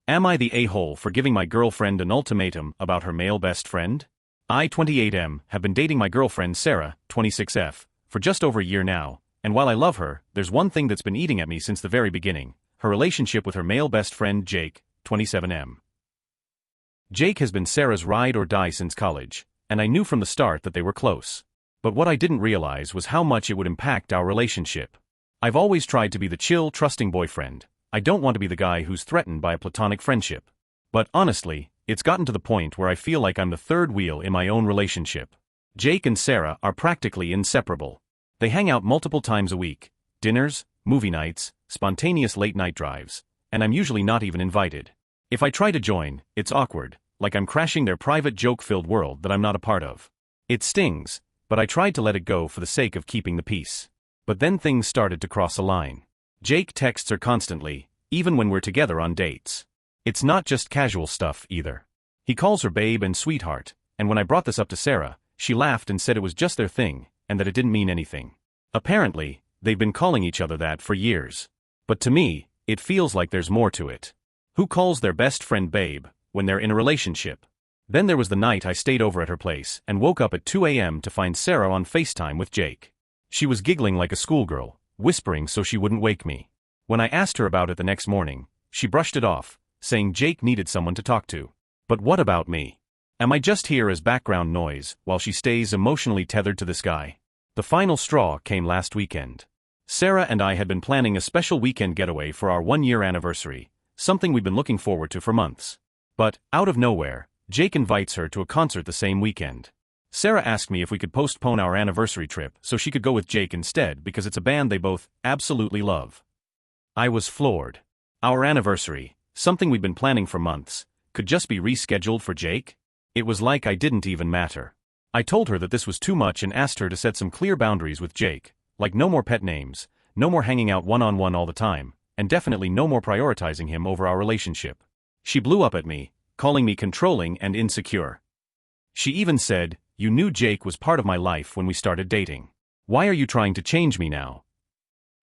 Am I the a-hole for giving my girlfriend an ultimatum about her male best friend? I, 28M, have been dating my girlfriend Sarah, 26F, for just over a year now, and while I love her, there's one thing that's been eating at me since the very beginning: her relationship with her male best friend Jake, 27M. Jake has been Sarah's ride or die since college, and I knew from the start that they were close. But what I didn't realize was how much it would impact our relationship. I've always tried to be the chill, trusting boyfriend. I don't want to be the guy who's threatened by a platonic friendship. But honestly, it's gotten to the point where I feel like I'm the third wheel in my own relationship. Jake and Sarah are practically inseparable. They hang out multiple times a week: dinners, movie nights, spontaneous late-night drives, and I'm usually not even invited. If I try to join, it's awkward, like I'm crashing their private joke-filled world that I'm not a part of. It stings, but I tried to let it go for the sake of keeping the peace. But then things started to cross a line. Jake texts her constantly, even when we're together on dates. It's not just casual stuff either. He calls her babe and sweetheart, and when I brought this up to Sarah, she laughed and said it was just their thing, and that it didn't mean anything. Apparently, they've been calling each other that for years. But to me, it feels like there's more to it. Who calls their best friend babe when they're in a relationship? Then there was the night I stayed over at her place and woke up at 2 a.m. to find Sarah on FaceTime with Jake. She was giggling like a schoolgirl, whispering so she wouldn't wake me. When I asked her about it the next morning, she brushed it off, saying Jake needed someone to talk to. But what about me? Am I just here as background noise while she stays emotionally tethered to this guy? The final straw came last weekend. Sarah and I had been planning a special weekend getaway for our 1-year anniversary, something we'd been looking forward to for months. But, out of nowhere, Jake invites her to a concert the same weekend. Sarah asked me if we could postpone our anniversary trip so she could go with Jake instead because it's a band they both absolutely love. I was floored. Our anniversary, something we'd been planning for months, could just be rescheduled for Jake? It was like I didn't even matter. I told her that this was too much and asked her to set some clear boundaries with Jake, like no more pet names, no more hanging out one-on-one all the time, and definitely no more prioritizing him over our relationship. She blew up at me, calling me controlling and insecure. She even said, "You knew Jake was part of my life when we started dating. Why are you trying to change me now?"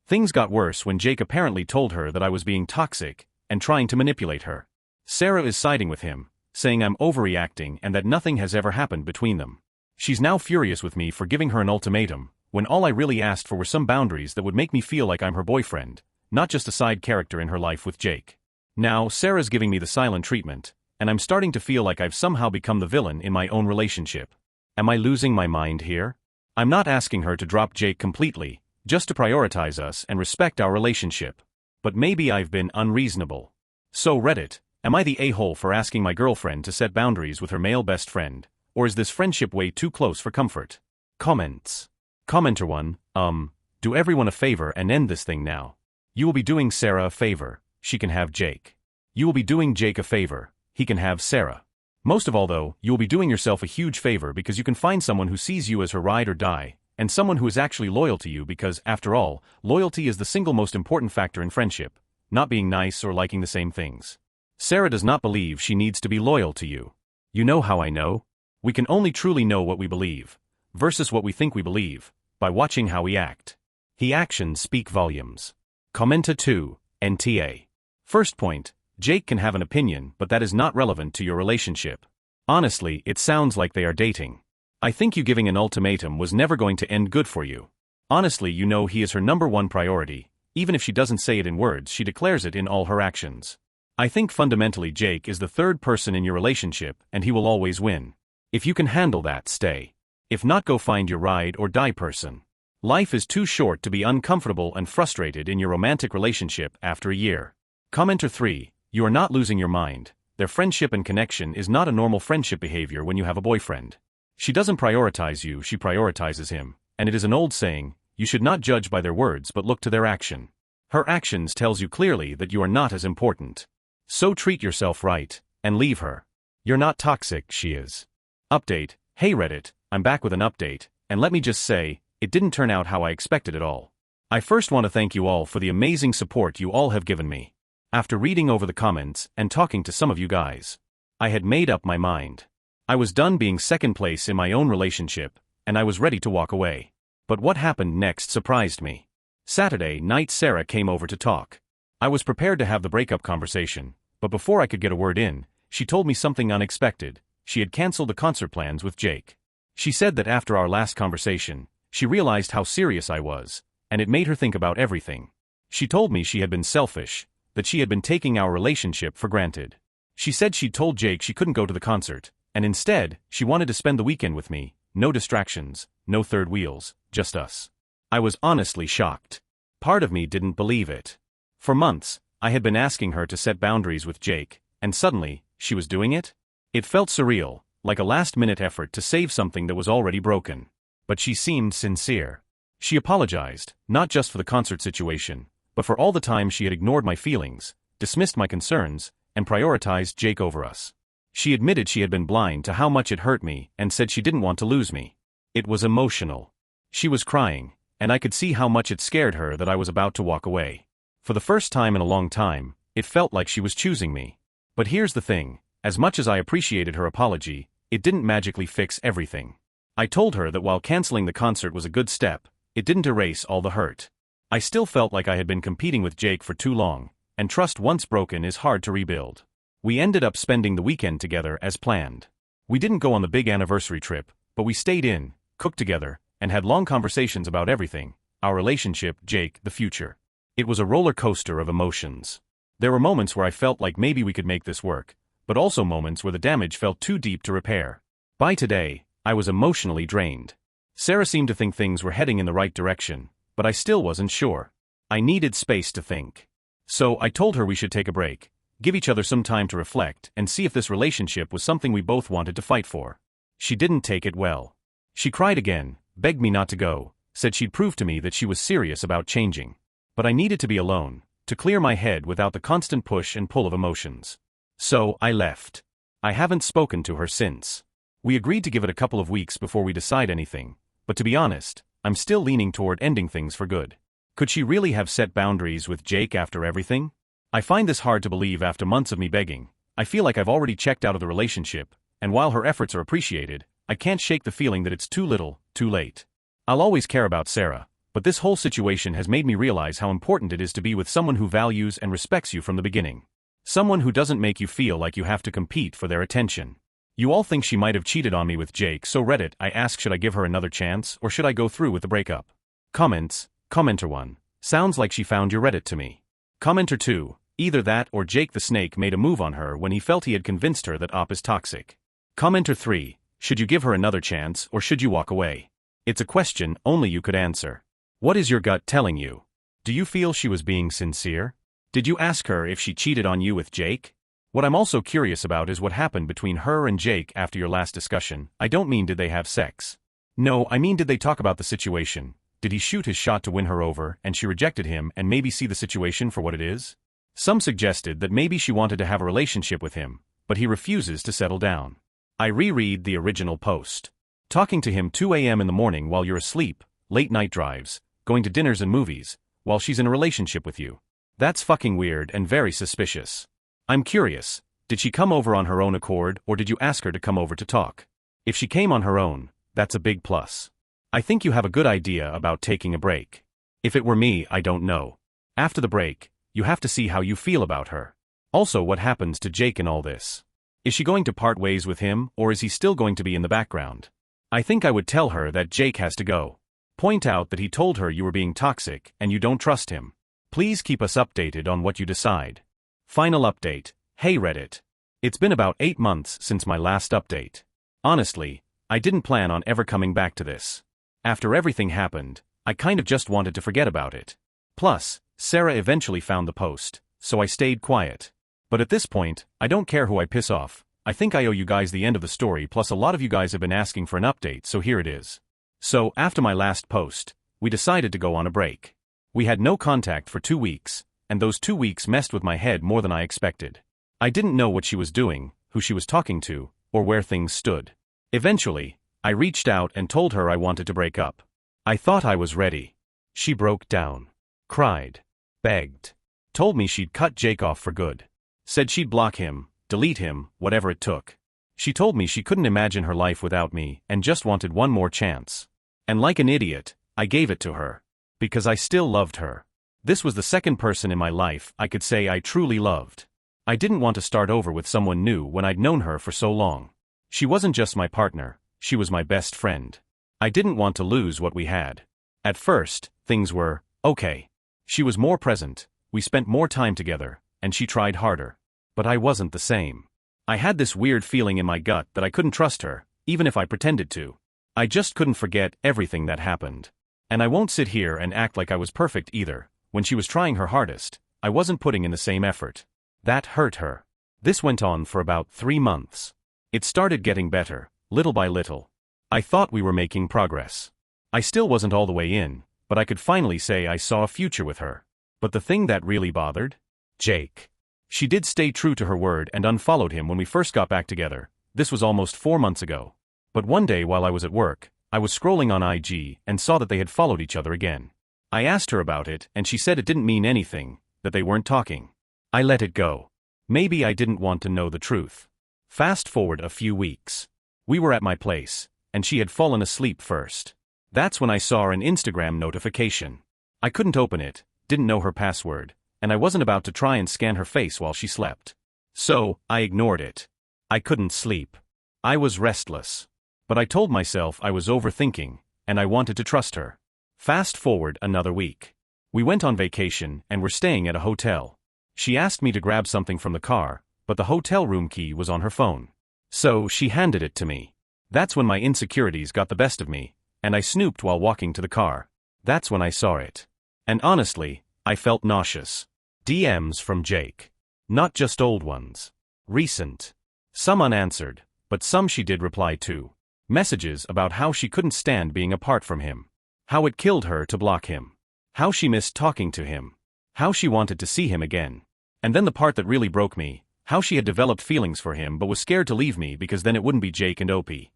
Things got worse when Jake apparently told her that I was being toxic and trying to manipulate her. Sarah is siding with him, saying I'm overreacting and that nothing has ever happened between them. She's now furious with me for giving her an ultimatum, when all I really asked for were some boundaries that would make me feel like I'm her boyfriend, not just a side character in her life with Jake. Now Sarah's giving me the silent treatment, and I'm starting to feel like I've somehow become the villain in my own relationship. Am I losing my mind here? I'm not asking her to drop Jake completely, just to prioritize us and respect our relationship. But maybe I've been unreasonable. So Reddit, am I the a-hole for asking my girlfriend to set boundaries with her male best friend, or is this friendship way too close for comfort? Comments. Commenter 1, do everyone a favor and end this thing now. You will be doing Sarah a favor, she can have Jake. You will be doing Jake a favor, he can have Sarah. Most of all though, you will be doing yourself a huge favor because you can find someone who sees you as her ride or die, and someone who is actually loyal to you because, after all, loyalty is the single most important factor in friendship, not being nice or liking the same things. Sarah does not believe she needs to be loyal to you. You know how I know? We can only truly know what we believe, versus what we think we believe, by watching how we act. His actions speak volumes. Commenta 2, NTA. First point, Jake can have an opinion, but that is not relevant to your relationship. Honestly, it sounds like they are dating. I think you giving an ultimatum was never going to end good for you. Honestly, you know he is her #1 priority. Even if she doesn't say it in words, she declares it in all her actions. I think fundamentally Jake is the third person in your relationship, and he will always win. If you can handle that, stay. If not, go find your ride or die person. Life is too short to be uncomfortable and frustrated in your romantic relationship after a year. Commenter 3, you are not losing your mind. Their friendship and connection is not a normal friendship behavior when you have a boyfriend. She doesn't prioritize you, she prioritizes him, and it is an old saying, you should not judge by their words but look to their action. Her actions tells you clearly that you are not as important. So treat yourself right, and leave her. You're not toxic, she is. Update, hey Reddit, I'm back with an update, and let me just say, it didn't turn out how I expected at all. I first want to thank you all for the amazing support you all have given me. After reading over the comments and talking to some of you guys, I had made up my mind. I was done being second place in my own relationship, and I was ready to walk away. But what happened next surprised me. Saturday night Sarah came over to talk. I was prepared to have the breakup conversation, But before I could get a word in, she told me something unexpected. She had canceled the concert plans with Jake. She said that after our last conversation, she realized how serious I was, and it made her think about everything. She told me she had been selfish, that she had been taking our relationship for granted. She said she'd told Jake she couldn't go to the concert, and instead, she wanted to spend the weekend with me, no distractions, no third wheels, just us. I was honestly shocked. Part of me didn't believe it. For months, I had been asking her to set boundaries with Jake, and suddenly, she was doing it? It felt surreal, like a last-minute effort to save something that was already broken. But she seemed sincere. She apologized, not just for the concert situation, but for all the time she had ignored my feelings, dismissed my concerns, and prioritized Jake over us. She admitted she had been blind to how much it hurt me and said she didn't want to lose me. It was emotional. She was crying, and I could see how much it scared her that I was about to walk away. For the first time in a long time, it felt like she was choosing me. But here's the thing, as much as I appreciated her apology, it didn't magically fix everything. I told her that while canceling the concert was a good step, it didn't erase all the hurt. I still felt like I had been competing with Jake for too long, and trust once broken is hard to rebuild. We ended up spending the weekend together as planned. We didn't go on the big anniversary trip, but we stayed in, cooked together, and had long conversations about everything: our relationship, Jake, the future. It was a roller coaster of emotions. There were moments where I felt like maybe we could make this work, but also moments where the damage felt too deep to repair. By today, I was emotionally drained. Sarah seemed to think things were heading in the right direction, but I still wasn't sure. I needed space to think. So I told her we should take a break, give each other some time to reflect, and see if this relationship was something we both wanted to fight for. She didn't take it well. She cried again, begged me not to go, said she'd prove to me that she was serious about changing. But I needed to be alone, to clear my head without the constant push and pull of emotions. So I left. I haven't spoken to her since. We agreed to give it a couple of weeks before we decide anything, but to be honest, I'm still leaning toward ending things for good. Could she really have set boundaries with Jake after everything? I find this hard to believe after months of me begging. I feel like I've already checked out of the relationship, and while her efforts are appreciated, I can't shake the feeling that it's too little, too late. I'll always care about Sarah, but this whole situation has made me realize how important it is to be with someone who values and respects you from the beginning. Someone who doesn't make you feel like you have to compete for their attention. You all think she might have cheated on me with Jake, so Reddit, I ask, should I give her another chance, or should I go through with the breakup? Comments. Commenter 1. Sounds like she found your Reddit to me. Commenter 2. Either that or Jake the Snake made a move on her when he felt he had convinced her that op is toxic. Commenter 3. Should you give her another chance or should you walk away? It's a question only you could answer. What is your gut telling you? Do you feel she was being sincere? Did you ask her if she cheated on you with Jake? What I'm also curious about is what happened between her and Jake after your last discussion. I don't mean did they have sex. No, I mean did they talk about the situation? Did he shoot his shot to win her over and she rejected him and maybe see the situation for what it is? Some suggested that maybe she wanted to have a relationship with him, but he refuses to settle down. I reread the original post. Talking to him 2 a.m. in the morning while you're asleep, late night drives, going to dinners and movies, while she's in a relationship with you. That's fucking weird and very suspicious. I'm curious, did she come over on her own accord or did you ask her to come over to talk? If she came on her own, that's a big plus. I think you have a good idea about taking a break. If it were me, I don't know. After the break, you have to see how you feel about her. Also, what happens to Jake in all this? Is she going to part ways with him or is he still going to be in the background? I think I would tell her that Jake has to go. Point out that he told her you were being toxic and you don't trust him. Please keep us updated on what you decide. Final update. Hey Reddit. It's been about 8 months since my last update. Honestly, I didn't plan on ever coming back to this. After everything happened, I kind of just wanted to forget about it. Plus, Sarah eventually found the post, so I stayed quiet. But at this point, I don't care who I piss off. I think I owe you guys the end of the story, plus a lot of you guys have been asking for an update, so here it is. So, after my last post, we decided to go on a break. We had no contact for 2 weeks, and those 2 weeks messed with my head more than I expected. I didn't know what she was doing, who she was talking to, or where things stood. Eventually, I reached out and told her I wanted to break up. I thought I was ready. She broke down. Cried. Begged. Told me she'd cut Jake off for good. Said she'd block him, delete him, whatever it took. She told me she couldn't imagine her life without me and just wanted one more chance. And like an idiot, I gave it to her. Because I still loved her. This was the second person in my life I could say I truly loved. I didn't want to start over with someone new when I'd known her for so long. She wasn't just my partner, she was my best friend. I didn't want to lose what we had. At first, things were okay. She was more present, we spent more time together, and she tried harder. But I wasn't the same. I had this weird feeling in my gut that I couldn't trust her, even if I pretended to. I just couldn't forget everything that happened. And I won't sit here and act like I was perfect either. When she was trying her hardest, I wasn't putting in the same effort. That hurt her. This went on for about 3 months. It started getting better, little by little. I thought we were making progress. I still wasn't all the way in, but I could finally say I saw a future with her. But the thing that really bothered? Jake. She did stay true to her word and unfollowed him when we first got back together. This was almost 4 months ago. But one day while I was at work, I was scrolling on IG and saw that they had followed each other again. I asked her about it and she said it didn't mean anything, that they weren't talking. I let it go. Maybe I didn't want to know the truth. Fast forward a few weeks. We were at my place, and she had fallen asleep first. That's when I saw an Instagram notification. I couldn't open it, didn't know her password, and I wasn't about to try and scan her face while she slept. So, I ignored it. I couldn't sleep. I was restless. But I told myself I was overthinking, and I wanted to trust her. Fast forward another week. We went on vacation and were staying at a hotel. She asked me to grab something from the car, but the hotel room key was on her phone. So she handed it to me. That's when my insecurities got the best of me, and I snooped while walking to the car. That's when I saw it. And honestly, I felt nauseous. DMs from Jake. Not just old ones. Recent. Some unanswered, but some she did reply to. Messages about how she couldn't stand being apart from him. How it killed her to block him. How she missed talking to him. How she wanted to see him again. And then the part that really broke me, how she had developed feelings for him but was scared to leave me because then it wouldn't be Jake and Opie.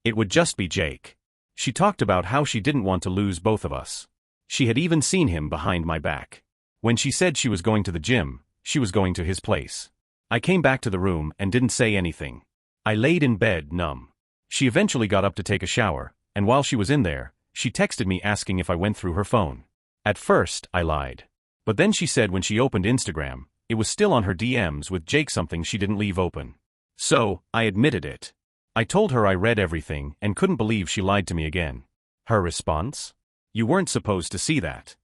It would just be Jake. She talked about how she didn't want to lose both of us. She had even seen him behind my back. When she said she was going to the gym, she was going to his place. I came back to the room and didn't say anything. I laid in bed numb. She eventually got up to take a shower, and while she was in there, she texted me asking if I went through her phone. At first, I lied. But then she said when she opened Instagram, it was still on her DMs with Jake, something she didn't leave open. So, I admitted it. I told her I read everything and couldn't believe she lied to me again. Her response? You weren't supposed to see that.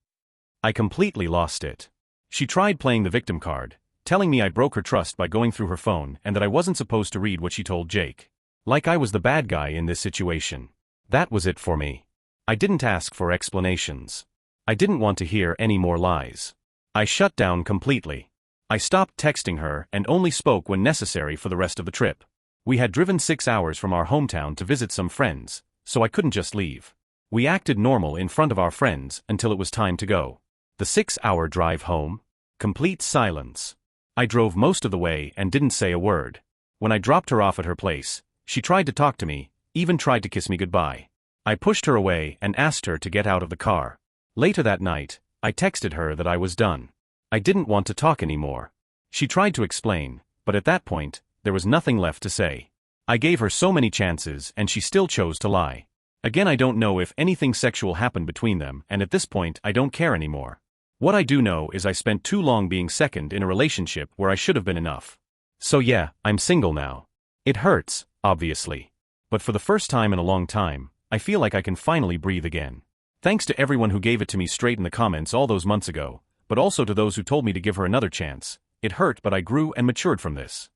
I completely lost it. She tried playing the victim card, telling me I broke her trust by going through her phone and that I wasn't supposed to read what she told Jake. Like I was the bad guy in this situation. That was it for me. I didn't ask for explanations. I didn't want to hear any more lies. I shut down completely. I stopped texting her and only spoke when necessary for the rest of the trip. We had driven 6 hours from our hometown to visit some friends, so I couldn't just leave. We acted normal in front of our friends until it was time to go. The 6-hour drive home? Complete silence. I drove most of the way and didn't say a word. When I dropped her off at her place, she tried to talk to me, even tried to kiss me goodbye. I pushed her away and asked her to get out of the car. Later that night, I texted her that I was done. I didn't want to talk anymore. She tried to explain, but at that point, there was nothing left to say. I gave her so many chances and she still chose to lie. Again, I don't know if anything sexual happened between them, and at this point I don't care anymore. What I do know is I spent too long being second in a relationship where I should have been enough. So yeah, I'm single now. It hurts, obviously. But for the first time in a long time, I feel like I can finally breathe again. Thanks to everyone who gave it to me straight in the comments all those months ago, but also to those who told me to give her another chance. It hurt, but I grew and matured from this.